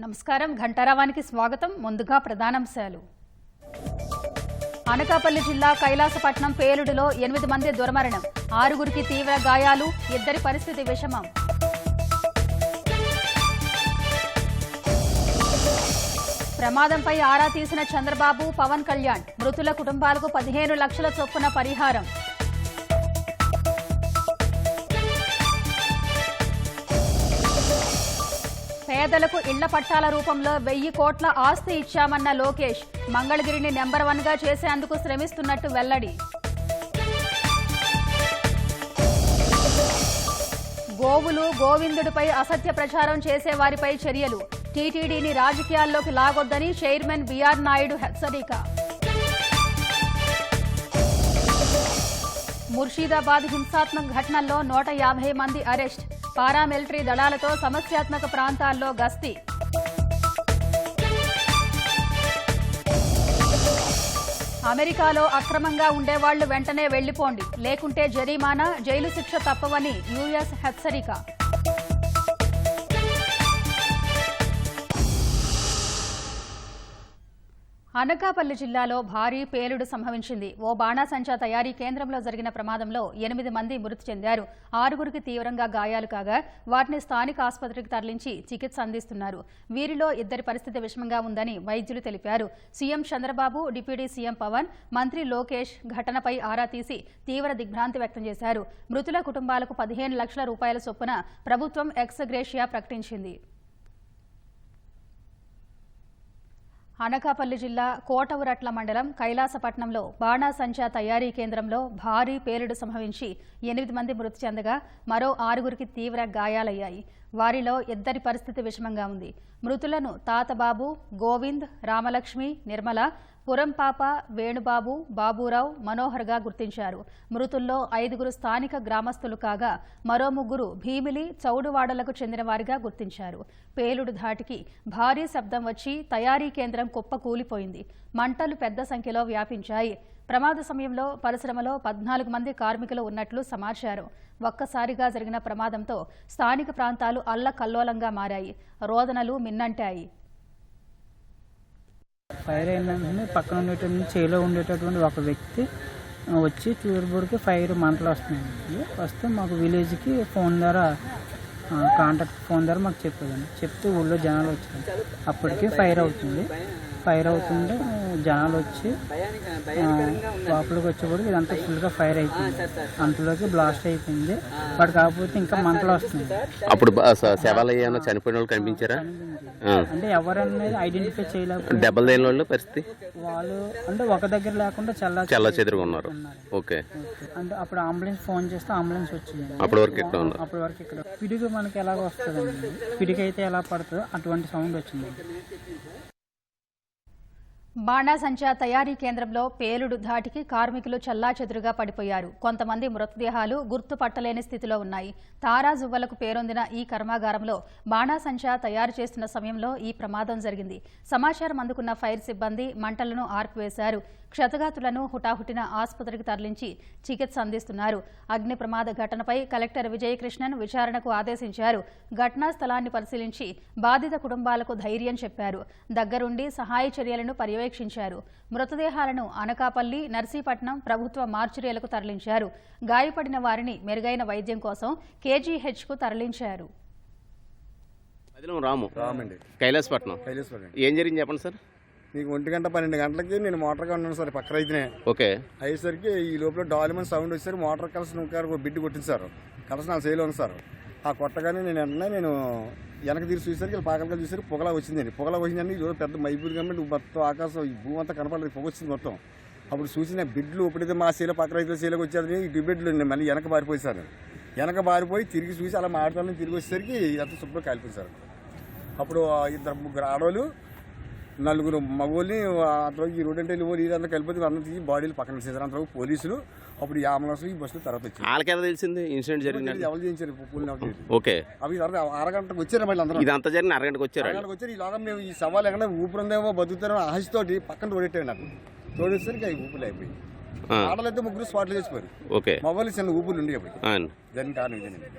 నమస్కారం ఘంటారావానికి స్వాగతం. ముందుగా ప్రధానాంశాలు. అనకాపల్లి జిల్లా కైలాసపట్నం పేలుడులో 8 మంది దుర్మరణం, 6గురికి తీవ్ర గాయాలు, 2 పరిస్థితి విషమం. ప్రమాదంపై ఆరా తీసిన చంద్రబాబు, పవన్ కళ్యాణ్ మృతుల కుటుంబాలకు 15 లక్షల చొప్పున పరిహారం. పేదలకు ఇళ్ల పట్టాల రూపంలో 1000 కోట్ల ఆస్తి ఇచ్చామన్న లోకేష్, మంగళగిరిని నెంబర్ 1గా చేసేందుకు శ్రమిస్తున్నట్టు వెల్లడి. గోవులు గోవిందుడిపై అసత్య ప్రచారం చేసే వారిపై చర్యలు, టీటీడీని రాజకీయాల్లోకి లాగొద్దని చైర్మన్ బీఆర్ నాయుడు హెచ్చరిక. ముర్షిదాబాద్ హింసాత్మక ఘటనల్లో 150 మంది అరెస్ట్, పారామిలిటరీ దళాలతో సమస్యాత్మక ప్రాంతాల్లో గస్తీ. అమెరికాలో అక్రమంగా ఉండేవాళ్లు వెంటనే వెళ్లిపోండి, లేకుంటే జరిమానా, జైలు శిక్ష తప్పవని యూఎస్ హెచ్చరిక. అనకాపల్లి జిల్లాలో భారీ పేలుడు సంభవించింది. ఓ బాణాసంచా తయారీ కేంద్రంలో జరిగిన ప్రమాదంలో 8 మంది మృతి చెందారు, 6గురికి తీవ్రంగా గాయాలు కాగా వారిని స్థానిక ఆసుపత్రికి తరలించి చికిత్స అందిస్తున్నారు. వీరిలో 2 పరిస్థితి విషమంగా ఉందని వైద్యులు తెలిపారు. CM Chandrababu, deputy CM Pawan, మంత్రి లోకేష్ ఘటనపై ఆరా తీసి తీవ్ర దిగ్భ్రాంతి వ్యక్తం చేశారు. మృతుల కుటుంబాలకు 15 లక్షల రూపాయల చొప్పున ప్రభుత్వం ఎక్స్ గ్రేషియా ప్రకటించింది. అనకాపల్లి జిల్లా కోటవురట్ల మండలం కైలాసపట్నంలో బాణాసంచా తయారీ కేంద్రంలో భారీ పేలుడు సంభవించి 8 మంది మృతి చెందగా మరో 6గురికి తీవ్ర గాయాలయ్యాయి. వారిలో 2 పరిస్థితి విషమంగా ఉంది. మృతులను తాతబాబు, గోవింద్, రామలక్ష్మి, నిర్మల, పురంపాప, వేణుబాబు, బాబురావు, మనోహర్గా గుర్తించారు. మృతుల్లో 5గురు స్థానిక గ్రామస్తులు కాగా మరో 3 భీమిలి, చౌడువాడలకు చెందిన వారిగా గుర్తించారు. పేలుడు ధాటికి భారీ శబ్దం వచ్చి తయారీ కేంద్రం కుప్పకూలిపోయింది. మంటలు పెద్ద సంఖ్యలో వ్యాపించాయి. ప్రమాద సమయంలో పరిశ్రమలో 14 మంది కార్మికులు ఉన్నట్లు సమాచారం. ఒక్కసారిగా జరిగిన ప్రమాదంతో స్థానిక ప్రాంతాలు అల్లకల్లోలంగా మారాయి. రోదనలు మిన్నంటాయి. ఫైర్ అయిందంటే పక్కన ఉండేటువంటి చేలో ఉండేటటువంటి ఒక వ్యక్తి వచ్చి చూరుబుడికి ఫైర్ మంటలు వస్తున్నాయి. వస్తే మాకు విలేజ్కి ఫోన్ ద్వారా కాంటాక్ట్ ఫోన్ ద్వారా మాకు చెప్పేదండి. చెప్తే ఊళ్ళో జనాలు వచ్చారు. అప్పటికే ఫైర్ అవుతుంటే జనాలు వచ్చి లోపలికి వచ్చేప్పటికి ఇదంతా ఫుల్గా ఫైర్ అయిపోయింది. అంతలోకి బ్లాస్ట్ అయిపోయింది. వాడు కాకపోతే ఇంకా మంటలు వస్తున్నాయి. అప్పుడు శవాలు ఏమైనా చనిపోయిన వాళ్ళు కనిపించారా? అంటే ఎవరనేది ఐడెంటిఫై చేయలేకపోతే దెబ్బలు తగిలిన వాళ్ళు పరిస్థితి వాళ్ళు అంటే ఒక దగ్గర లేకుండా చల్ల చెదురుగా ఉన్నారు. ఓకే. అంటే అప్పుడు అంబులెన్స్ ఫోన్ చేస్తే అంబులెన్స్ వచ్చింది. అప్పటి వరకు ఇక్కడ ఉన్నారు. అప్పటి వరకు ఇక్కడ పిడుగు మనకి ఎలాగ వస్తుందండి, పిడుగు అయితే ఎలా పడుతుందో అటువంటి సౌండ్ వచ్చింది. బాణాసంచా తయారీ కేంద్రంలో పేలుడు ధాటికి కార్మికులు చెల్లాచెదురుగా పడిపోయారు. కొంతమంది మృతదేహాలు గుర్తుపట్టలేని స్థితిలో ఉన్నాయి. తారాజువ్వలకు పేరొందిన ఈ కర్మాగారంలో బాణాసంచా తయారు చేస్తున్న సమయంలో ఈ ప్రమాదం జరిగింది. సమాచారం అందుకున్న ఫైర్ సిబ్బంది మంటలను ఆర్పివేశారు. క్షతగాతులను హుటాహుటిన ఆసుపత్రికి తరలించి చికిత్స అందిస్తున్నారు. అగ్ని ప్రమాద ఘటనపై కలెక్టర్ విజయకృష్ణన్ విచారణకు ఆదేశించారు. ఘటనా స్థలాన్ని పరిశీలించి బాధిత కుటుంబాలకు ధైర్యం చెప్పారు. దగ్గరుండి సహాయ చర్యలను పర్యవేక్షించారు. మృతదేహాలను అనకాపల్లి, నర్సీపట్నం ప్రభుత్వ మార్చురీలకు తరలించారు. గాయపడిన వారిని మెరుగైన వైద్యం కోసం కేజీహెచ్కు తరలించారు. కైలాసపట్నం ఏం జరిగింది చెప్పండి సార్. మీకు 1:12 నేను మోటార్గా ఉన్నాను సార్, పక్క రైతునే. ఓకే. అయ్యేసరికి ఈ లోపల డాలిమన్ సౌండ్ వచ్చేసరికి మోటార్ కలిసి ఒక బిడ్డు కొట్టింది సార్. కలిసి 4 సేలు ఉంది సార్. ఆ కొట్టగానే నేను వెనక తీసి చూసేసరికి పాకలుగా చూసేసరికి పొగలా వచ్చిందండి. పొగలా వచ్చిందండి. ఈరోజు పెద్ద మైపూర్ గవర్నమెంట్ మొత్తం ఆకాశం ఈ భూమి అంతా కనపడలేదు, పొగ వచ్చింది మొత్తం. అప్పుడు చూసిన బిడ్లు ఎప్పుడైతే మా సేల పక్క రైతుల సేలకు వచ్చేది ఈ బిడ్లు మళ్ళీ వెనక బారిపోయి సార్. వెనక బారిపోయి తిరిగి చూసి అలా మాట్లాడాలని తిరిగి వచ్చేసరికి అంత శుభ్రం కాలిపోయింది సార్. అప్పుడు 2-3 ఆడవాళ్ళు, 4 మగోళ్ళని అంతలో ఈ రోడ్ అంటే ఇదంతా కలిపోతే అందరూ తీసి బాడీలు పక్కన వేసేసారు. అంతలో పోలీసులు, అప్పుడు ఈ అంబులెన్స్, ఈ బస్సులు తర్వాత వచ్చారు. వాళ్ళకి తెలిసింది ఇన్సిడెంట్ జరిగింది ఎవరు చేయించారు పూలు. ఓకే. అవి 6 వచ్చారు. మళ్ళీ అందరూ ఇదంతా జరిగిన 6 గంటలకు వచ్చారు. ఈ లోగా మేము ఈ సవాలు ఎక్కడ ఊపిరిందేమో బతుకుతారో ఆశతోటి పక్కన తోడెట్టాడు. నాకు తోడేసరికి అవి ఊపులు అయిపోయి ఆడలైతే 3 స్పాట్లు చేసిపోయారు. ఓకే. మొబైల్ చిన్న ఊపులు ఉండి అప్పుడు జరిగిన కారణం ఇదేనండి.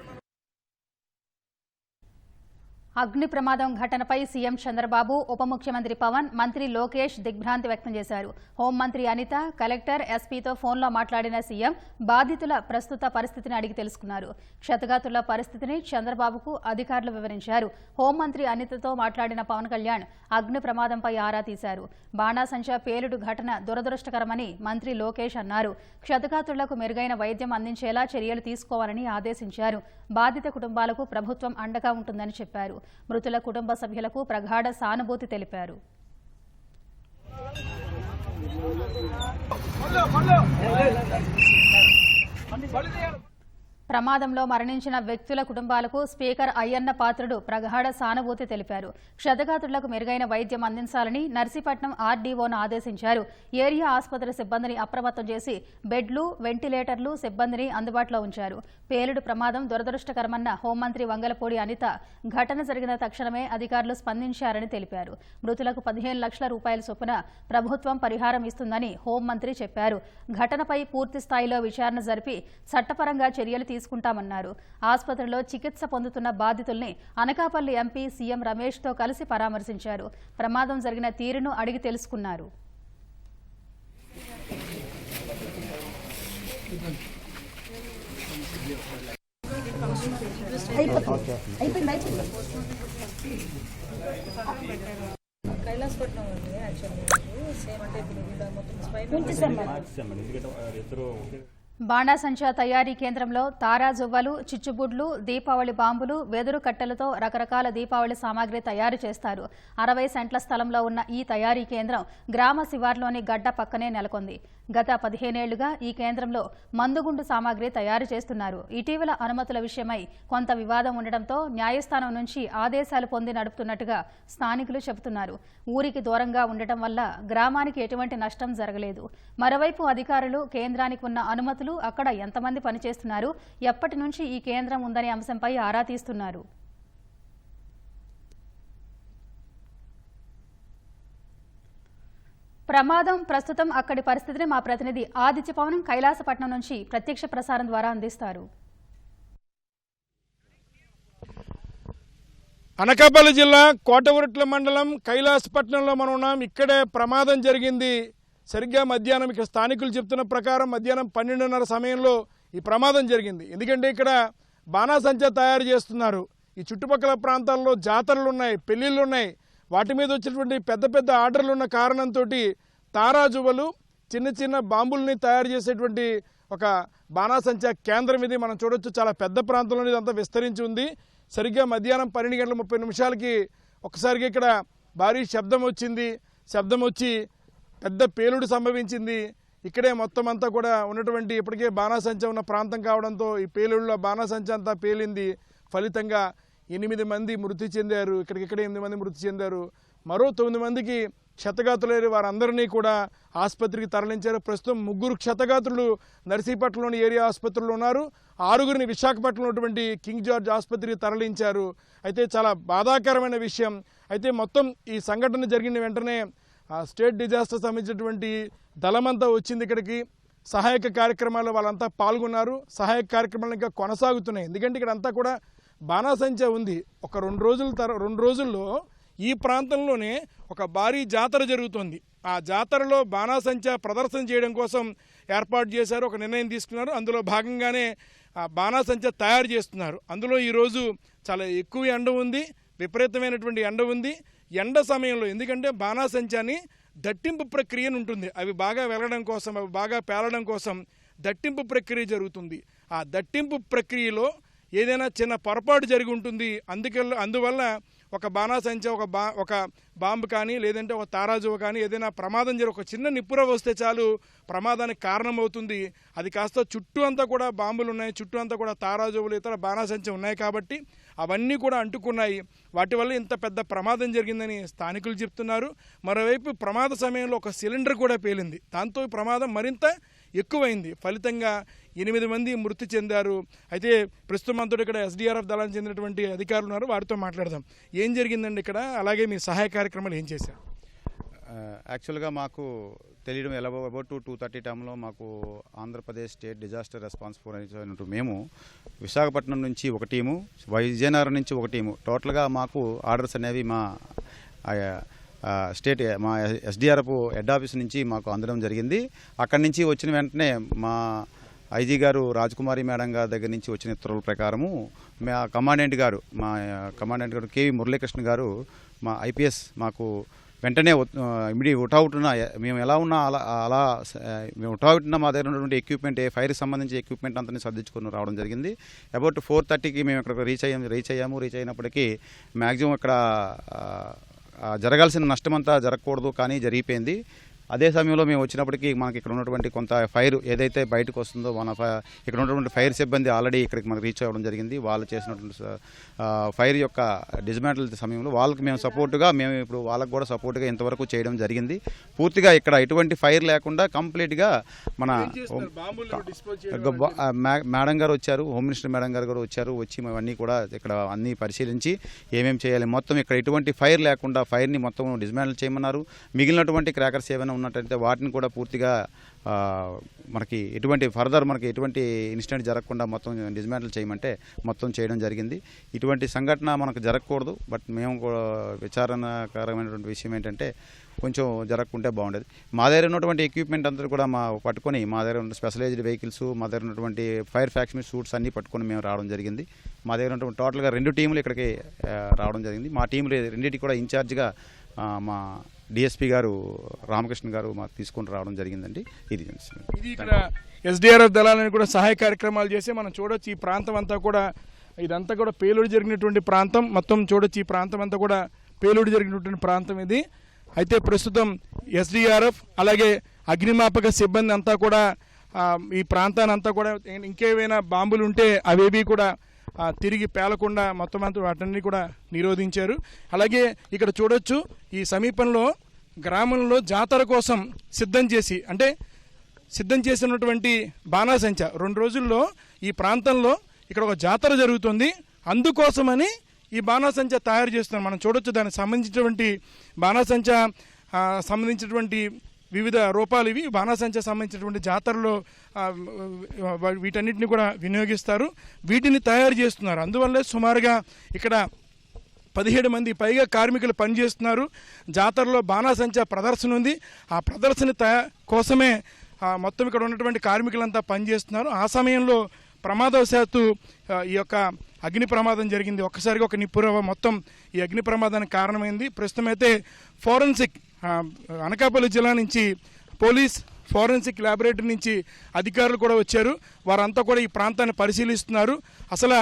అగ్ని ప్రమాదం ఘటనపై సీఎం చంద్రబాబు, ఉప ముఖ్యమంత్రి పవన్, మంత్రి లోకేష్ దిగ్భ్రాంతి వ్యక్తం చేశారు. హోంమంత్రి అనిత, కలెక్టర్, ఎస్పీతో ఫోన్లో మాట్లాడిన సీఎం బాధితుల ప్రస్తుత పరిస్థితిని అడిగి తెలుసుకున్నారు. క్షతగాతుల పరిస్థితిని చంద్రబాబుకు అధికారులు వివరించారు. హోంమంత్రి అనితతో మాట్లాడిన పవన్ కళ్యాణ్ అగ్ని ప్రమాదంపై ఆరా తీశారు. బాణాసంచా పేలుడు ఘటన దురదృష్టకరమని మంత్రి లోకేష్ అన్నారు. క్షతగాతులకు మెరుగైన వైద్యం అందించేలా చర్యలు తీసుకోవాలని ఆదేశించారు. బాధిత కుటుంబాలకు ప్రభుత్వం అండగా ఉంటుందని చెప్పారు. మృతుల కుటుంబ సభ్యులకు ప్రగాఢ సానుభూతి తెలిపారు. ప్రమాదంలో మరణించిన వ్యక్తుల కుటుంబాలకు స్పీకర్ అయ్యన్న పాత్రుడు ప్రగాఢ సానుభూతి తెలిపారు. క్షతగాతులకు మెరుగైన వైద్యం అందించాలని నర్సీపట్నం ఆర్డీఓను ఆదేశించారు. ఏరియా ఆసుపత్రి సిబ్బందిని అప్రమత్తం చేసి బెడ్లు, వెంటిలేటర్లు సిబ్బందిని అందుబాటులో ఉంచారు. పేలుడు ప్రమాదం దురదృష్టకరమన్న హోంమంత్రి వంగలపూడి అనిత ఘటన జరిగిన తక్షణమే అధికారులు స్పందించారని తెలిపారు. మృతులకు 15 లక్షల రూపాయల చొప్పున ప్రభుత్వం పరిహారం ఇస్తుందని హోంమంత్రి చెప్పారు. ఘటనపై పూర్తి స్థాయిలో విచారణ జరిపి చట్టపరంగా చర్యలు తీసుకుంటామన్నారు. ఆసుపత్రిలో చికిత్స పొందుతున్న బాధితుల్ని అనకాపల్లి ఎంపీ సీఎం రమేష్తో కలిసి పరామర్శించారు. ప్రమాదం జరిగిన తీరును అడిగి తెలుసుకున్నారు. కైలాసపట్నం ఉంది యాక్చువల్లీ సేమ్ అంటే ఇప్పుడు బాణాసంచా తయారీ కేంద్రంలో తారాజువ్వలు, చిచ్చుబుడ్లు, దీపావళి బాంబులు, వెదురు కట్టెలతో రకరకాల దీపావళి సామాగ్రి తయారు చేస్తారు. 60 సెంట్ల స్థలంలో ఉన్న ఈ తయారీ కేంద్రం గ్రామ శివార్లోని గడ్డ పక్కనే నెలకొంది. గత 15 ఏళ్లుగా ఈ కేంద్రంలో మందుగుండు సామాగ్రి తయారు చేస్తున్నారు. ఇటీవల అనుమతుల విషయమై కొంత వివాదం ఉండడంతో న్యాయస్థానం నుంచి ఆదేశాలు పొంది నడుపుతున్నట్టుగా స్థానికులు చెబుతున్నారు. ఊరికి దూరంగా ఉండటం వల్ల గ్రామానికి ఎటువంటి నష్టం జరగలేదు. మరోవైపు అధికారులు కేంద్రానికి ఉన్న అనుమతులు, అక్కడ ఎంతమంది పనిచేస్తున్నారు, ఎప్పటి నుంచి ఈ కేంద్రం ఉందనే అంశంపై ఆరా తీస్తున్నారు. ప్రమాదం, ప్రస్తుతం అక్కడి పరిస్థితిని మా ప్రతినిధి ఆదిత్య పవన్ కైలాసపట్నం నుంచి ప్రత్యక్ష ప్రసారం ద్వారా అందిస్తారు. అనకాపల్లి జిల్లా కోటగురట్ల మండలం కైలాసపట్నంలో మనం ఉన్నాం. ఇక్కడే ప్రమాదం జరిగింది. సరిగ్గా మధ్యాహ్నం, ఇక్కడ స్థానికులు చెప్తున్న ప్రకారం మధ్యాహ్నం 12:30 సమయంలో ఈ ప్రమాదం జరిగింది. ఎందుకంటే ఇక్కడ బాణాసంచా తయారు చేస్తున్నారు. ఈ చుట్టుపక్కల ప్రాంతాల్లో జాతరలు ఉన్నాయి, పెళ్లిళ్ళు ఉన్నాయి. వాటి మీద వచ్చినటువంటి పెద్ద పెద్ద ఆర్డర్లు ఉన్న కారణంతో తారాజువ్వలు, చిన్న చిన్న బాంబుల్ని తయారు చేసేటువంటి ఒక బాణాసంచా కేంద్రం ఇది. మనం చూడొచ్చు, చాలా పెద్ద ప్రాంతంలో ఇదంతా విస్తరించి ఉంది. సరిగ్గా మధ్యాహ్నం 12:30 ఒకసారిగా ఇక్కడ భారీ శబ్దం వచ్చింది. శబ్దం వచ్చి పెద్ద పేలుడు సంభవించింది. ఇక్కడే మొత్తం అంతా కూడా ఉన్నటువంటి ఇప్పటికే బాణాసంచా ఉన్న ప్రాంతం కావడంతో ఈ పేలుడులో బాణాసంచా అంతా పేలింది. ఫలితంగా 8 మంది మృతి చెందారు. ఇక్కడికిక్కడే 8 మంది మృతి చెందారు. మరో 9 మందికి క్షతగాతులైన వారందరినీ కూడా ఆసుపత్రికి తరలించారు. ప్రస్తుతం 3 క్షతగాతులు నర్సీపట్నంలోని ఏరియా ఆసుపత్రిలో ఉన్నారు. 6గురిని విశాఖపట్నంలో ఉన్నటువంటి కింగ్ జార్జ్ ఆసుపత్రికి తరలించారు. అయితే చాలా బాధాకరమైన విషయం. అయితే మొత్తం ఈ సంఘటన జరిగిన వెంటనే స్టేట్ డిజాస్టర్ సంబంధించినటువంటి దళమంతా వచ్చింది ఇక్కడికి. సహాయక కార్యక్రమాల్లో వాళ్ళంతా పాల్గొన్నారు. సహాయక కార్యక్రమాలు ఇంకా కొనసాగుతున్నాయి. ఎందుకంటే ఇక్కడ అంతా కూడా బాణాసంచా ఉంది. ఒక 2 రోజుల్లో ఈ ప్రాంతంలోనే ఒక భారీ జాతర జరుగుతుంది. ఆ జాతరలో బాణాసంచా ప్రదర్శన చేయడం కోసం ఏర్పాటు చేశారు. ఒక నిర్ణయం తీసుకున్నారు. అందులో భాగంగానే బాణాసంచా తయారు చేస్తున్నారు. అందులో ఈరోజు చాలా ఎక్కువ ఎండ ఉంది, విపరీతమైనటువంటి ఎండ ఉంది. ఎండ సమయంలో, ఎందుకంటే బాణాసంచాని దట్టింపు ప్రక్రియ ఉంటుంది. అవి బాగా వెలగడం కోసం, అవి బాగా పేలడం కోసం దట్టింపు ప్రక్రియ జరుగుతుంది. ఆ దట్టింపు ప్రక్రియలో ఏదైనా చిన్న పొరపాటు జరిగి ఉంటుంది. అందువల్ల ఒక బాణాసంచా, ఒక బాంబు కానీ, లేదంటే ఒక తారాజువ కానీ ఏదైనా ప్రమాదం ఒక చిన్న నిప్పుర వస్తే చాలు ప్రమాదానికి కారణమవుతుంది. అది కాస్త చుట్టూ అంతా కూడా బాంబులు ఉన్నాయి, చుట్టూ అంతా కూడా తారాజువులు, ఇతర బాణాసంచా ఉన్నాయి కాబట్టి అవన్నీ కూడా అంటుకున్నాయి. వాటి వల్ల ఇంత పెద్ద ప్రమాదం జరిగిందని స్థానికులు చెప్తున్నారు. మరోవైపు ప్రమాద సమయంలో ఒక సిలిండర్ కూడా పేలింది. దాంతో ప్రమాదం మరింత ఎక్కువైంది. ఫలితంగా 8 మంది మృతి చెందారు. అయితే ప్రస్తుతం అంతా ఇక్కడ ఎస్డీఆర్ఎఫ్ దళానికి చెందినటువంటి అధికారులు ఉన్నారు. వారితో మాట్లాడదాం. ఏం జరిగిందండి ఇక్కడ, అలాగే మీ సహాయ కార్యక్రమాలు ఏం చేశారు? యాక్చువల్గా మాకు తెలియడం అబౌట్ 2:30 టైంలో మాకు Andhra Pradesh state disaster response force అయినట్టు మేము విశాఖపట్నం నుంచి ఒక టీము, విజయనగరం నుంచి ఒక టీము, టోటల్గా మాకు ఆర్డర్స్ అనేవి మా స్టేట్ మా ఎస్డిఆర్ఎఫ్ హెడ్ ఆఫీస్ నుంచి మాకు అందడం జరిగింది. అక్కడి నుంచి వచ్చిన వెంటనే మా ఐజీ గారు రాజకుమారి మేడం గారి దగ్గర నుంచి వచ్చిన ఉత్తర్వుల ప్రకారము మా కమాండెంట్ గారు కేవి మురళీకృష్ణ గారు మా ఐపీఎస్ మాకు వెంటనే ఇమీడియట్ ఉటావుటున్న మేము ఎలా ఉన్నా అలా మేము ఉటావుటున్న మా దగ్గర ఉన్నటువంటి ఎక్విప్మెంట్ ఫైర్కి సంబంధించి ఎక్విప్మెంట్ అంతా సర్దించుకొని రావడం జరిగింది. అబౌట్ 4:30కి మేము ఇక్కడ రీచ్ అయినప్పటికీ మ్యాక్సిమం ఇక్కడ జరగాల్సిన నష్టం అంతా జరగకూడదు, కానీ జరిగిపోయింది. అదే సమయంలో మేము వచ్చినప్పటికీ మనకి ఇక్కడ ఉన్నటువంటి కొంత ఫైర్ ఏదైతే బయటకు వస్తుందో ఇక్కడ ఉన్నటువంటి ఫైర్ సిబ్బంది ఆల్రెడీ ఇక్కడికి మనకు రీచ్ అవ్వడం జరిగింది. వాళ్ళు చేసినటువంటి ఫైర్ యొక్క డిస్మాంటిల్ సమయంలో వాళ్ళకి మేము సపోర్టుగా ఇప్పుడు వాళ్ళకు కూడా సపోర్టుగా ఇంతవరకు చేయడం జరిగింది. పూర్తిగా ఇక్కడ ఎటువంటి ఫైర్ లేకుండా కంప్లీట్గా మన మేడం గారు వచ్చారు, హోమ్ మినిస్టర్ మేడం గారు కూడా వచ్చి అవన్నీ కూడా ఇక్కడ అన్నీ పరిశీలించి ఏమేమి చేయాలి, మొత్తం ఇక్కడ ఎటువంటి ఫైర్ లేకుండా ఫైర్ని మొత్తం డిస్మాంటిల్ చేయమన్నారు. మిగిలినటువంటి క్రాకర్స్ ఏమైనా ఉన్నట్టయితే వాటిని కూడా పూర్తిగా మనకి ఎటువంటి ఇన్సిడెంట్ జరగకుండా మొత్తం డిస్మాంటిల్ చేయమంటే మొత్తం చేయడం జరిగింది. ఇటువంటి సంఘటన మనకు జరగకూడదు. బట్ మేము విచారణకరమైనటువంటి విషయం ఏంటంటే కొంచెం జరగకుంటే బాగుండేది. మా దగ్గర ఉన్నటువంటి ఎక్విప్మెంట్ అంతా కూడా పట్టుకొని మా దగ్గర ఉన్న స్పెషలైజ్డ్ వెహికల్స్, మా దగ్గర ఉన్నటువంటి ఫైర్ ఫ్యాక్షన్ సూట్స్ అన్నీ పట్టుకొని మేము రావడం జరిగింది. మా దగ్గర ఉన్నటువంటి టోటల్గా 2 టీములు ఇక్కడికి రావడం జరిగింది. మా టీంలు రెండింటికి కూడా ఇన్ఛార్జ్గా మా డిఎస్పీ గారు రామకృష్ణ గారు మాకు తీసుకొని రావడం జరిగిందండి. ఇది ఇక్కడ ఎస్డిఆర్ఎఫ్ దళాలని కూడా సహాయ కార్యక్రమాలు చేసి మనం చూడొచ్చు. ఈ ప్రాంతం అంతా కూడా ఇదంతా కూడా పేలుడు జరిగినటువంటి ప్రాంతం. మొత్తం చూడొచ్చు, ఈ ప్రాంతం అంతా కూడా పేలుడు జరిగినటువంటి ప్రాంతం ఇది. అయితే ప్రస్తుతం ఎస్డిఆర్ఎఫ్ అలాగే అగ్నిమాపక సిబ్బంది అంతా కూడా ఈ ప్రాంతాన్ని అంతా కూడా ఇంకేమైనా బాంబులు ఉంటే అవేవి కూడా తిరిగి పేలకుండా మొత్తం అంతా వాటన్ని కూడా నిరోధించారు. అలాగే ఇక్కడ చూడొచ్చు, ఈ సమీపంలో గ్రామంలో జాతర కోసం సిద్ధం చేసినటువంటి బాణాసంచా 2 రోజుల్లో ఈ ప్రాంతంలో ఇక్కడ ఒక జాతర జరుగుతుంది. అందుకోసమని ఈ బాణాసంచా తయారు చేస్తున్నారు. మనం చూడొచ్చు, దానికి సంబంధించినటువంటి బాణాసంచా సంబంధించినటువంటి వివిధ రూపాలు ఇవి. బాణాసంచా సంబంధించినటువంటి జాతరలో వీటన్నిటిని కూడా వినియోగిస్తారు, వీటిని తయారు చేస్తున్నారు. అందువల్లే సుమారుగా ఇక్కడ 17 మంది పైగా కార్మికులు పనిచేస్తున్నారు. జాతరలో బాణాసంచా ప్రదర్శన ఉంది. ఆ ప్రదర్శన కోసమే మొత్తం ఇక్కడ ఉన్నటువంటి కార్మికులంతా పనిచేస్తున్నారు. ఆ సమయంలో ప్రమాదవశాత్తు ఈ యొక్క అగ్ని ప్రమాదం జరిగింది. ఒక్కసారిగా ఒక నిప్పురవ్వ మొత్తం ఈ అగ్ని ప్రమాదానికి కారణమైంది. ప్రస్తుతం అయితే ఫోరెన్సిక్ అనకాపల్లి జిల్లా నుంచి పోలీస్ ఫోరెన్సిక్ ల్యాబొరేటరీ నుంచి అధికారులు కూడా వచ్చారు. వారంతా కూడా ఈ ప్రాంతాన్ని పరిశీలిస్తున్నారు. అసలు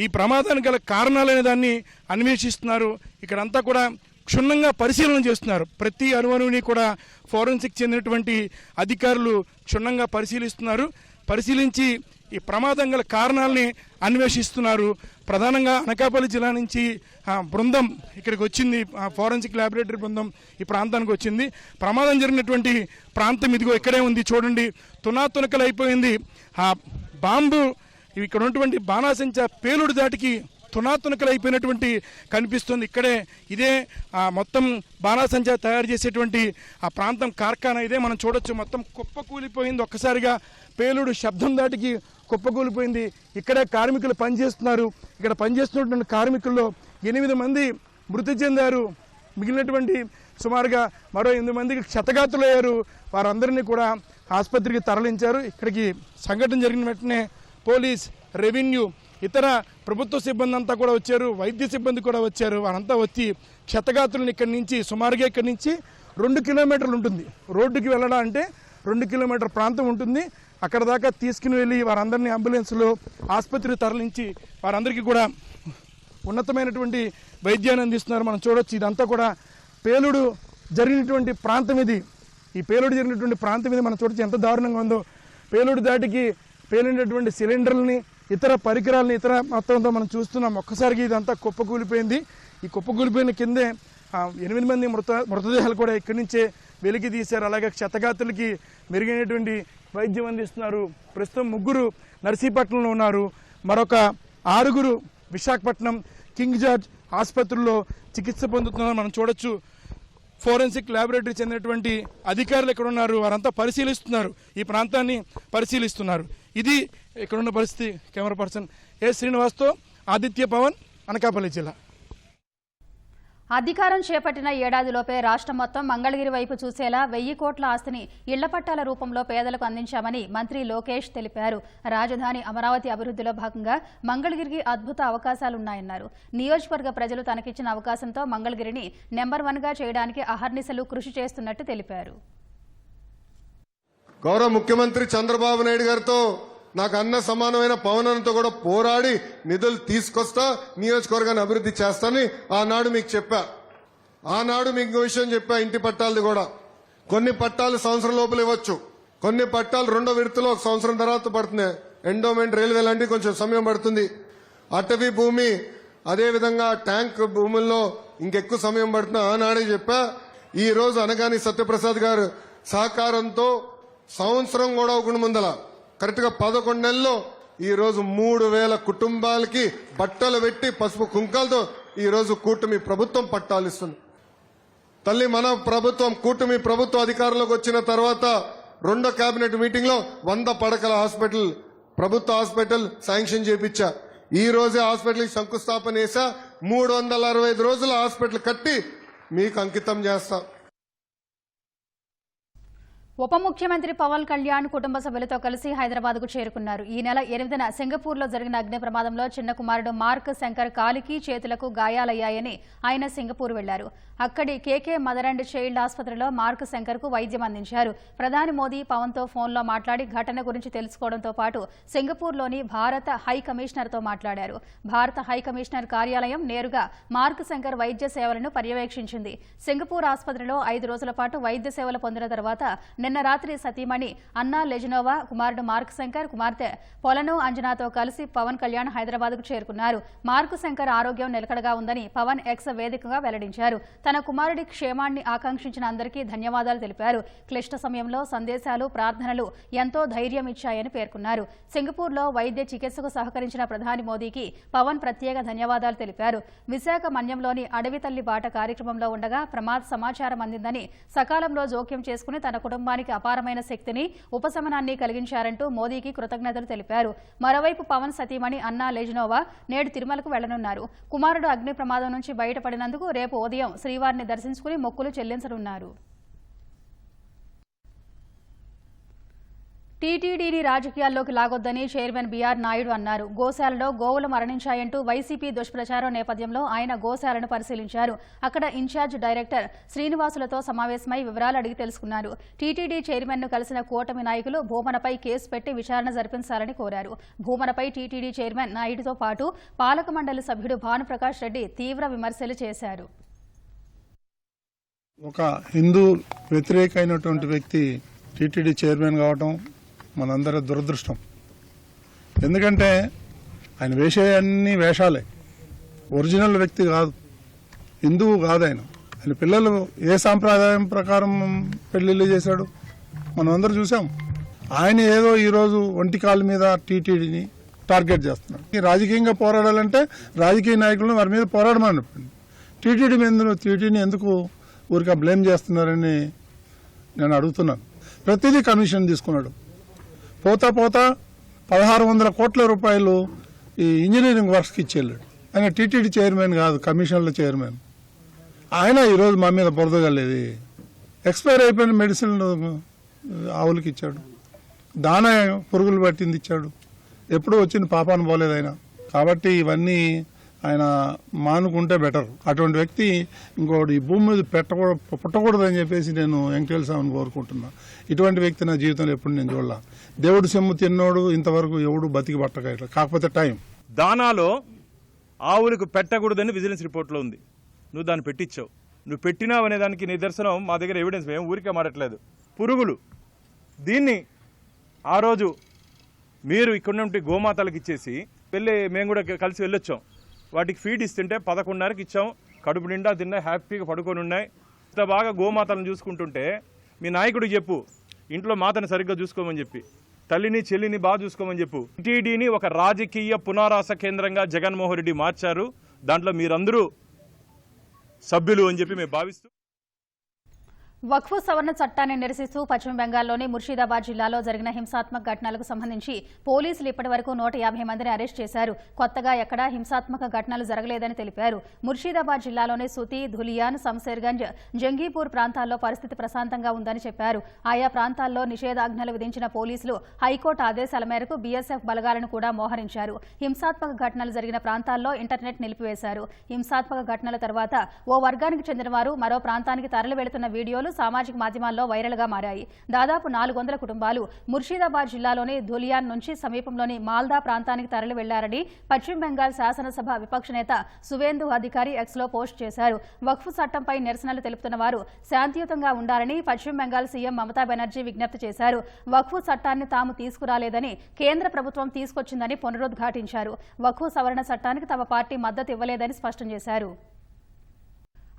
ఈ ప్రమాదానికి గల కారణాలనే దాన్ని అన్వేషిస్తున్నారు. ఇక్కడంతా కూడా క్షుణ్ణంగా పరిశీలన చేస్తున్నారు. ప్రతి అణువుని కూడా ఫోరెన్సిక్ చెందినటువంటి అధికారులు క్షుణ్ణంగా పరిశీలిస్తున్నారు. పరిశీలించి ఈ ప్రమాదం గల కారణాలని అన్వేషిస్తున్నారు. ప్రధానంగా అనకాపల్లి జిల్లా నుంచి బృందం ఇక్కడికి వచ్చింది. ఫోరెన్సిక్ ల్యాబొరేటరీ బృందం ఈ ప్రాంతానికి వచ్చింది. ప్రమాదం జరిగినటువంటి ప్రాంతం ఇదిగో ఇక్కడే ఉంది. చూడండి, తునాతునకలు అయిపోయింది. ఆ బాంబు ఇక్కడ ఉన్నటువంటి బాణాసంచా పేలుడు దాటికి తునాతునకలు అయిపోయినటువంటి కనిపిస్తుంది. ఇక్కడే ఇదే మొత్తం బాణాసంచా తయారు చేసేటువంటి ఆ ప్రాంతం కార్ఖానా ఇదే. మనం చూడొచ్చు, మొత్తం కుప్పకూలిపోయింది. ఒక్కసారిగా పేలుడు శబ్దం దాటికి కుప్పకూలిపోయింది. ఇక్కడే కార్మికులు పనిచేస్తున్నారు. ఇక్కడ పనిచేస్తున్నటువంటి కార్మికుల్లో 8 మంది మృతి చెందారు. మిగిలినటువంటి సుమారుగా మరో 8 మందికి క్షతగాతులయ్యారు. వారందరినీ కూడా ఆసుపత్రికి తరలించారు. ఇక్కడికి సంఘటన జరిగిన వెంటనే పోలీస్, రెవెన్యూ, ఇతర ప్రభుత్వ సిబ్బంది అంతా కూడా వచ్చారు. వైద్య సిబ్బంది కూడా వచ్చారు. వారంతా వచ్చి క్షతగాతులను ఇక్కడి నుంచి సుమారుగా ఇక్కడి నుంచి 2 కిలోమీటర్లు ఉంటుంది. రోడ్డుకి వెళ్ళడం అంటే 2 కిలోమీటర్ ప్రాంతం ఉంటుంది. అక్కడ దాకా తీసుకుని వెళ్ళి వారందరినీ అంబులెన్స్లో ఆసుపత్రికి తరలించి వారందరికీ కూడా ఉన్నతమైనటువంటి వైద్యాన్ని అందిస్తున్నారు. మనం చూడొచ్చు, ఇదంతా కూడా పేలుడు జరిగినటువంటి ప్రాంతం ఇది. ఈ పేలుడు జరిగినటువంటి ప్రాంతం ఇది మనం చూడొచ్చు ఎంత దారుణంగా ఉందో. పేలుడు దాటికి పేలినటువంటి సిలిండర్లని, ఇతర పరికరాలని, ఇతర మొత్తంతో మనం చూస్తున్నాం. ఒక్కసారిగా ఇదంతా కుప్పకూలిపోయింది. ఈ కుప్పకూలిపోయిన కిందే 8 మంది మృతదేహాలు కూడా ఇక్కడి నుంచే వెలికి తీశారు. అలాగే క్షతగాతులకి మెరుగైనటువంటి వైద్యం అందిస్తున్నారు. ప్రస్తుతం 3 నర్సీపట్నంలో ఉన్నారు. మరొక 6 విశాఖపట్నం కింగ్ జార్జ్ ఆసుపత్రిలో చికిత్స పొందుతున్నారు. మనం చూడొచ్చు, ఫోరెన్సిక్ ల్యాబొరేటరీ చెందినటువంటి అధికారులు ఇక్కడ ఉన్నారు. వారంతా పరిశీలిస్తున్నారు, ఈ ప్రాంతాన్ని పరిశీలిస్తున్నారు. ఇది ఇక్కడున్న పరిస్థితి. కెమెరా పర్సన్ ఏ శ్రీనివాస్తో ఆదిత్య పవన్, అనకాపల్లి జిల్లా. అధికారం చేపట్టిన ఏడాదిలోపే రాష్ట్రం మొత్తం మంగళగిరి వైపు చూసేలా 1000 కోట్ల ఆస్తిని ఇళ్ల పట్టాల రూపంలో పేదలకు అందించామని మంత్రి లోకేష్ తెలిపారు. రాజధాని అమరావతి అభివృద్ధిలో భాగంగా మంగళగిరికి అద్భుత అవకాశాలున్నాయన్నారు. నియోజకవర్గ ప్రజలు తనకిచ్చిన అవకాశంతో మంగళగిరిని నెంబర్ 1గా చేయడానికి అహర్నిశలు కృషి చేస్తున్నట్టు తెలిపారు. గౌరవ ముఖ్యమంత్రి చంద్రబాబు నాయుడు గారితో నాకు అన్న సమానమైన పవనంతో కూడా పోరాడి నిధులు తీసుకొస్తా, నియోజకవర్గాన్ని అభివృద్ధి చేస్తానని ఆనాడు మీకు చెప్పా. ఆనాడు మీకు విషయం చెప్పా, ఇంటి పట్టాలది కూడా. కొన్ని పట్టాలు సంవత్సరం లోపల ఇవ్వచ్చు, కొన్ని పట్టాలు రెండో విడతలో 1 సంవత్సరం తర్వాత పడుతున్నాయి. ఎండోమెంట్, రైల్వే లాంటివి కొంచెం సమయం పడుతుంది. అటవీ భూమి, అదేవిధంగా ట్యాంక్ భూముల్లో ఇంకెక్కువ సమయం పడుతున్నా ఆనాడే చెప్పా. ఈ రోజు అనగాని సత్యప్రసాద్ గారు సహకారంతో సంవత్సరం కూడా ఒక ముందల కరెక్ట్ గా 11 నెలల్లో ఈ రోజు 3000 కుటుంబాలకి బట్టలు పెట్టి పసుపు కుంకాలతో ఈ రోజు కూటమి ప్రభుత్వం పట్టాలు ఇస్తుంది. తల్లి, మన ప్రభుత్వం, కూటమి ప్రభుత్వం అధికారంలోకి వచ్చిన తర్వాత 2వ కేబినెట్ మీటింగ్ లో 100 పడకల హాస్పిటల్, ప్రభుత్వ హాస్పిటల్ శాంక్షన్ చేపించా. ఈ రోజే హాస్పిటల్ శంకుస్థాపన చేశా. 365 రోజుల హాస్పిటల్ కట్టి మీకు అంకితం చేస్తా. ఉప ముఖ్యమంత్రి పవన్ కళ్యాణ్ కుటుంబ సభ్యులతో కలిసి హైదరాబాద్కు చేరుకున్నారు. ఈ నెల 8న సింగపూర్లో జరిగిన అగ్ని ప్రమాదంలో చిన్న కుమారుడు మార్క్ శంకర్ కాలికి, చేతులకు గాయాలయ్యాయని ఆయన సింగపూర్ వెళ్లారు. అక్కడి కేకే మదర్ అండ్ చైల్డ్ ఆసుపత్రిలో మార్క్ శంకర్కు వైద్యం అందించారు. ప్రధాని మోదీ పవన్తో ఫోన్లో మాట్లాడి ఘటన గురించి తెలుసుకోవడంతో పాటు సింగపూర్లోని భారత హై కమిషనర్తో మాట్లాడారు. భారత హై కమిషనర్ కార్యాలయం నేరుగా మార్క్ శంకర్ వైద్య సేవలను పర్యవేక్షించింది. సింగపూర్ ఆసుపత్రిలో 5 రోజుల పాటు వైద్య సేవలు పొందిన తర్వాత నిన్న రాత్రి సతీమణి అన్నా లెజినోవా, కుమారుడు మార్క్ శంకర్, కుమార్తె పొలను అంజనాతో కలిసి పవన్ కళ్యాణ్ హైదరాబాద్కు చేరుకున్నారు. మార్క్ శంకర్ ఆరోగ్యం నిలకడగా ఉందని పవన్ ఎక్స్ వేదికగా వెల్లడించారు. తన కుమారుడి క్షేమాన్ని ఆకాంక్షించిన అందరికీ ధన్యవాదాలు తెలిపారు. క్లిష్ట సమయంలో సందేశాలు, ప్రార్థనలు ఎంతో ధైర్యం ఇచ్చాయని పేర్కొన్నారు. సింగపూర్లో వైద్య చికిత్సకు సహకరించిన ప్రధాని మోదీకి పవన్ ప్రత్యేక ధన్యవాదాలు తెలిపారు. విశాఖ మన్యంలోని అడవి తల్లి బాట కార్యక్రమంలో ఉండగా ప్రమాద సమాచారం అందిందని సకాలంలో జోక్యం చేసుకుని తన కుటుంబానికి అపారమైన శక్తిని, ఉపశమనాన్ని కలిగించారంటూ మోదీకి కృతజ్ఞతలు తెలిపారు. మరోవైపు పవన్ సతీమణి అన్నా లెజినోవా నేడు తిరుమలకు వెళ్లనున్నారు. కుమారుడు అగ్ని ప్రమాదం నుంచి బయటపడినందుకు రేపు ఉదయం శ్రీవారిని దర్శించుకుని మొక్కులు చెల్లించనున్నారు. టీటీడీని రాజకీయాల్లోకి లాగొద్దని చైర్మన్ బీఆర్ నాయుడు అన్నారు. గోశాలలో గోవులు మరణించాయంటూ వైసీపీ దుష్ప్రచారం నేపథ్యంలో ఆయన గోశాలను పరిశీలించారు. అక్కడ ఇన్ఛార్జ్ డైరెక్టర్ శ్రీనివాసులతో సమావేశమై వివరాలు అడిగి తెలుసుకున్నారు. టీటీడీ చైర్మన్ను కలిసిన కూటమి నాయకులు భూమనపై కేసు పెట్టి విచారణ జరిపించాలని కోరారు. భూమనపై టీటీడీ చైర్మన్ నాయుడుతో పాటు పాలక మండలి సభ్యుడు భానుప్రకాష్ రెడ్డి తీవ్ర విమర్శలు చేశారు. ఒక హిందూ వ్యతిరేకమైనటువంటి వ్యక్తి టీటీడీ చైర్మన్ కావటం మనందరి దురదృష్టం. ఎందుకంటే ఆయన వేసే అన్ని వేషాలే, ఒరిజినల్ వ్యక్తి కాదు, హిందువు కాదు. ఆయన పిల్లలు ఏ సాంప్రదాయం ప్రకారం పెళ్లిళ్ళు చేశాడు మనం అందరూ చూసాం. ఆయన ఏదో ఈరోజు ఒంటికాల మీద టీటీడీని టార్గెట్ చేస్తున్నాడు. రాజకీయంగా పోరాడాలంటే రాజకీయ నాయకులను వారి మీద పోరాడమని టీటీడీని ఎందుకు ఊరికే బ్లేమ్ చేస్తున్నారని నేను అడుగుతున్నాను. ప్రతిదీ కమిషన్ తీసుకున్నాడు. పోతా 1600 కోట్ల రూపాయలు ఈ ఇంజనీరింగ్ వర్క్స్కి ఇచ్చేళ్ళాడు. ఆయన టీటీడీ చైర్మన్ కాదు, కమిషన్ల చైర్మన్. ఆయన ఈరోజు మా మీద బురదగలేదు. ఎక్స్పైర్ అయిపోయిన మెడిసిన్ ఆవులకి ఇచ్చాడు, దానా పురుగులు పట్టింది ఇచ్చాడు, ఎప్పుడూ వచ్చిన పాపాను పోలేదు ఆయన. కాబట్టి ఇవన్నీ ఆయన మానుకుంటే బెటర్. అటువంటి వ్యక్తి ఇంకోటి ఈ భూమి మీద పుట్టకూడదని చెప్పేసి నేను వెంకటేశ్వరని కోరుకుంటున్నా. ఇటువంటి వ్యక్తి నా జీవితంలో ఎప్పుడు నేను చూడాల. దేవుడు సొమ్ము తిన్నోడు ఇంతవరకు ఎవడు బతికి పట్టక, కాకపోతే టైం. దానాలో ఆవులకు పెట్టకూడదని విజిలెన్స్ రిపోర్ట్లో ఉంది. నువ్వు దాన్ని పెట్టించావు. నువ్వు పెట్టినావు అనే దానికి నిదర్శనం మా దగ్గర ఎవిడెన్స్, మేము ఊరికే మారట్లేదు. పురుగులు దీన్ని ఆ రోజు మీరు ఇక్కడ నుండి గోమాతలకు ఇచ్చేసి మేము కూడా కలిసి వెళ్ళొచ్చాం. వాటికి ఫీడ్ ఇస్తుంటే 11:30కి ఇచ్చాం. కడుపు నిండా తిన్నాయి, హ్యాపీగా పడుకొని ఉన్నాయి. ఇంత బాగా గోమాతలను చూసుకుంటుంటే మీ నాయకుడికి చెప్పు, ఇంట్లో మాతను సరిగ్గా చూసుకోమని చెప్పి, తల్లిని చెల్లిని బాగా చూసుకోమని చెప్పు. టీటీడీని ఒక రాజకీయ పునరాస కేంద్రంగా జగన్మోహన్ రెడ్డి మార్చారు. దాంట్లో మీరందరూ సభ్యులు అని చెప్పి మేము భావిస్తూ వక్ఫ్ సవరణ చట్టాన్ని నిరసిస్తూ పశ్చిమ బెంగాల్లోని ముర్షిదాబాద్ జిల్లాలో జరిగిన హింసాత్మక ఘటనలకు సంబంధించి పోలీసులు ఇప్పటివరకు 150 మందిని అరెస్ట్ చేశారు. కొత్తగా ఎక్కడా హింసాత్మక ఘటనలు జరగలేదని తెలిపారు. ముర్షిదాబాద్ జిల్లాలోని సుతి, ధులియాన్, శంషేర్గంజ్, జంగీపూర్ ప్రాంతాల్లో పరిస్థితి ప్రశాంతంగా ఉందని చెప్పారు. ఆయా ప్రాంతాల్లో నిషేధాజ్ఞలు విధించిన పోలీసులు హైకోర్టు ఆదేశాల మేరకు బీఎస్ఎఫ్ బలగాలను కూడా మోహరించారు. హింసాత్మక ఘటనలు జరిగిన ప్రాంతాల్లో ఇంటర్నెట్ నిలిపివేశారు. హింసాత్మక ఘటనల తర్వాత ఓ వర్గానికి చెందిన వారు మరో ప్రాంతానికి తరలి వెళుతున్న వీడియోలు సామాజిక మాధ్యమాల్లో వైరల్గా మారాయి. దాదాపు 400 కుటుంబాలు ముర్షిదాబాద్ జిల్లాలోని ధులియాన్ నుంచి సమీపంలోని మాల్దా ప్రాంతానికి తరలి వెళ్లారని పశ్చిమ బెంగాల్ శాసనసభ విపక్ష నేత సువేందు అధికారి ఎక్స్లో పోస్ట్ చేశారు. వక్ఫ్ చట్టంపై నిరసనలు తెలుపుతున్న వారు శాంతియుతంగా ఉండాలని పశ్చిమ బెంగాల్ సీఎం మమతా బెనర్జీ విజ్ఞప్తి చేశారు. వక్ఫ్ చట్టాన్ని తాము తీసుకురాలేదని కేంద్ర ప్రభుత్వం తీసుకొచ్చిందని పునరుద్ఘాటించారు. వక్ఫ్ సవరణ చట్టానికి తమ పార్టీ మద్దతు ఇవ్వలేదని స్పష్టం చేశారు.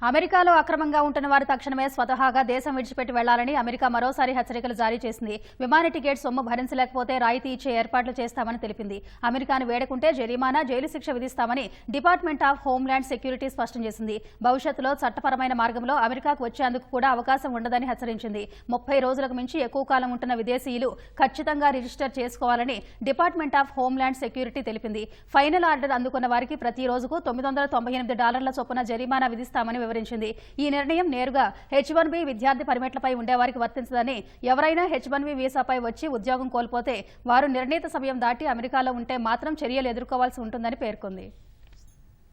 అమెరికాలో అక్రమంగా ఉంటున్న వారు తక్షణమే స్వతహాగా దేశం విడిచిపెట్టి వెళ్లాలని అమెరికా మరోసారి హెచ్చరికలు జారీ చేసింది. విమాన టికెట్ సొమ్ము భరించలేకపోతే రాయితీ ఇచ్చే ఏర్పాట్లు చేస్తామని తెలిపింది. అమెరికాను వేడుకుంటే జరిమానా, జైలు శిక్ష విధిస్తామని డిపార్ట్మెంట్ ఆఫ్ హోంల్యాండ్ సెక్యూరిటీ స్పష్టం చేసింది. భవిష్యత్తులో చట్టపరమైన మార్గంలో అమెరికాకు వచ్చేందుకు కూడా అవకాశం ఉండదని హెచ్చరించింది. 30 రోజులకు మించి ఎక్కువ కాలం ఉంటున్న విదేశీయులు ఖచ్చితంగా రిజిస్టర్ చేసుకోవాలని డిపార్ట్మెంట్ ఆఫ్ హోంల్యాండ్ సెక్యూరిటీ తెలిపింది. ఫైనల్ ఆర్డర్ అందుకున్న వారికి ప్రతి రోజుకు $998 చొప్పున జరిమానా విధిస్తామని వివరించింది. ఈ నిర్ణయం నేరుగా H-1B విద్యార్థి పర్మిట్లపై ఉండేవారికి వర్తించదని, ఎవరైనా H-1B వీసాపై వచ్చి ఉద్యోగం కోల్పోతే వారు నిర్ణీత సమయం దాటి అమెరికాలో ఉంటే మాత్రం చర్యలు ఎదుర్కోవాల్సి ఉంటుందని పేర్కొంది.